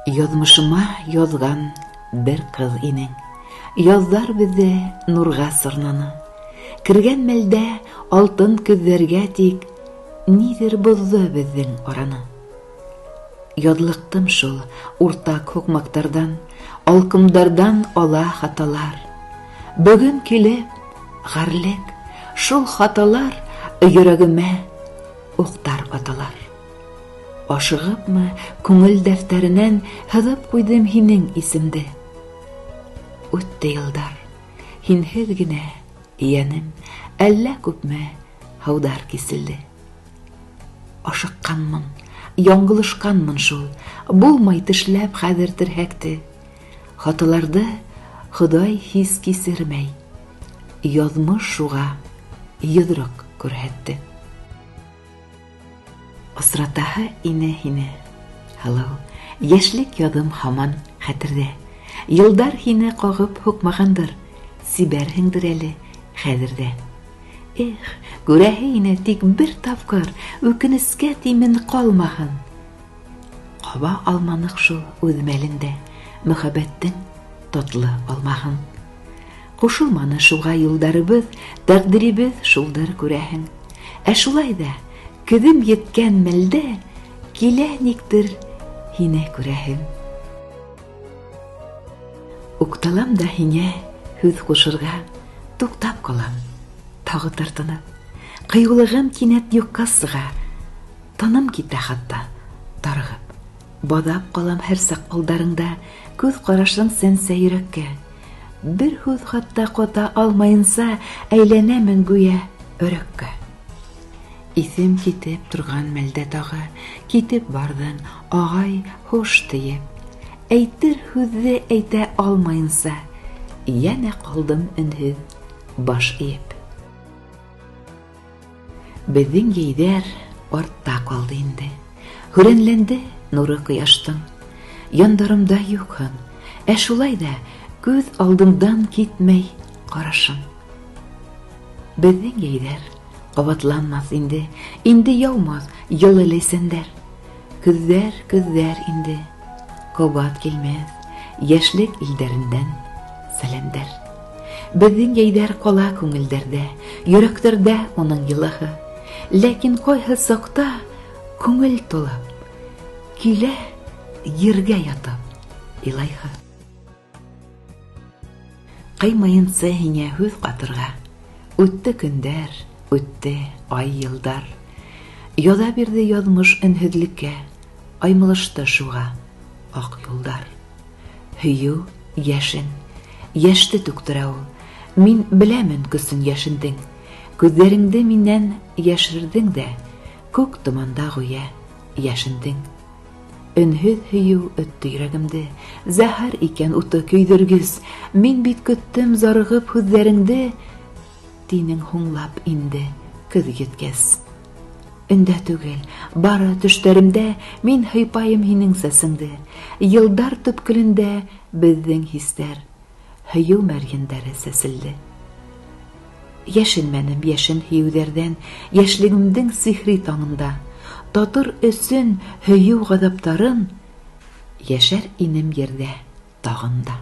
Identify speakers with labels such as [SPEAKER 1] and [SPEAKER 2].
[SPEAKER 1] Язмышыма язган бер кыз инең. Яздар бездә нурга сырнаны. Кергән мәлдә алтын күзләргә тик нидер бозды безнең араны. Ядлыктым шул уртак хукмактардан, алкымдардан ала хаталар. Бүген килеп гарлек, шул хаталар йөрәгемә уктар аталар. Ашыгыпмы күңел дәфтәреннән һызып куйдым һинең исемде. Үтте елдар, һинһеҙ генә йәнем әллә күпме һаудар киселде. Ашыҡҡанмын, яңғылышҡанмын шул, булмай тешләп хәҙер терһәкте. Хаталарҙы Ходай һис кисермәй, яҙмыш шуға йоҙроҡ күрһәтте. Осратаһы ине һине, һылыу, йәшлек яҙым һаман хәтерҙә. Йылдар һине ҡағып һуҡмағандыр, сибәрһеңдер әле хәҙерҙә. Эх, күрәһе ине тик бер тапҡыр, үкенескә тимен ҡалмаһын. Ҡаба алманыҡ шул үҙ мәлендә, мөхәббәттең татлы алмаһын. Ҡушылманы шуға юлдарыбыҙ, тәҡдиребеҙ шулдыр күрәһең. Ә шулай ҙа көҙөм еткән мәлдә килә никтер һине күрәһең. Укталам да һиңә һүҙ ҡушырға, туҡтап ҡалам, тағы тартынып. Ҡыйыулығым кинәт юҡҡа сыға, таным китә хатта, тарығып. Баҙап ҡалам һәр саҡ алдарыңда, күҙ ҡарашың сәнсә йөрәккә. Бер һүҙ хатта ҡата алмайынса, әйләнәмен гүя өрәккә. Иҫем китеп торған мәлдә тағы, китеп барҙың, ағай хуш тейеп. Әйтер һүҙҙе әйтә алмайынса, йәнә ҡалдым өнһөҙ, баш эйеп. Беҙҙең йәйҙәр артта ҡалды инде. Һүрәнләнде нуры ҡояштың. Яндарымда юҡһың, ә шулай ҙа күҙ алдымдан китмәй ҡарашың. Беҙҙең йәйҙәр ҡабатланмаҫ инде, инде яумаҫ йылы ләйсәндәр. Көҙҙәр инде, ҡабат килмәҫ, йәшлек илдәрендән сәләмдәр. Беҙҙең йәйҙәр ҡала күңелдәрҙә, йөрәктәрҙә уның йылыһы. Ләкин ҡайһы саҡта күңел тулып, килә ергә ятып илайһы. Ҡыймайынса һиңә һүҙ ҡатырға, үтте көндәр, үтте ай йылдар. Яҙа бирҙе яҙмыш өнһөҙлөккә, аймылышты шуға аҡ юлдар. Һөйөү йәшен, йәште түктөрә ул. Мин беләмен көсөн йәшендең. Күҙҙәреңде минән йәшерҙең дә, күк томанда ғүйә йәшендең. Өнһөҙ һөйөү өттө йөрәгемде, зәһәр икән уты көйҙөргөс. Мин бит көттөм зарығып һүҙҙәреңде, тинең һуңлап инде көҙ еткәс. Өндә түгел, бары төштәремдә мин һыйпайым һинең сәсеңде. Йылдар төпкөлөндә беҙҙең хистәр, һөйөү мәрйендәре сәселде. Йәшенмәнем йәшен һөйөүҙәрҙән, йәшлегемдең сихри таңында. Татыр өсөн һөйөү ғаҙаптарын, йәшәр инем ерҙә тағында.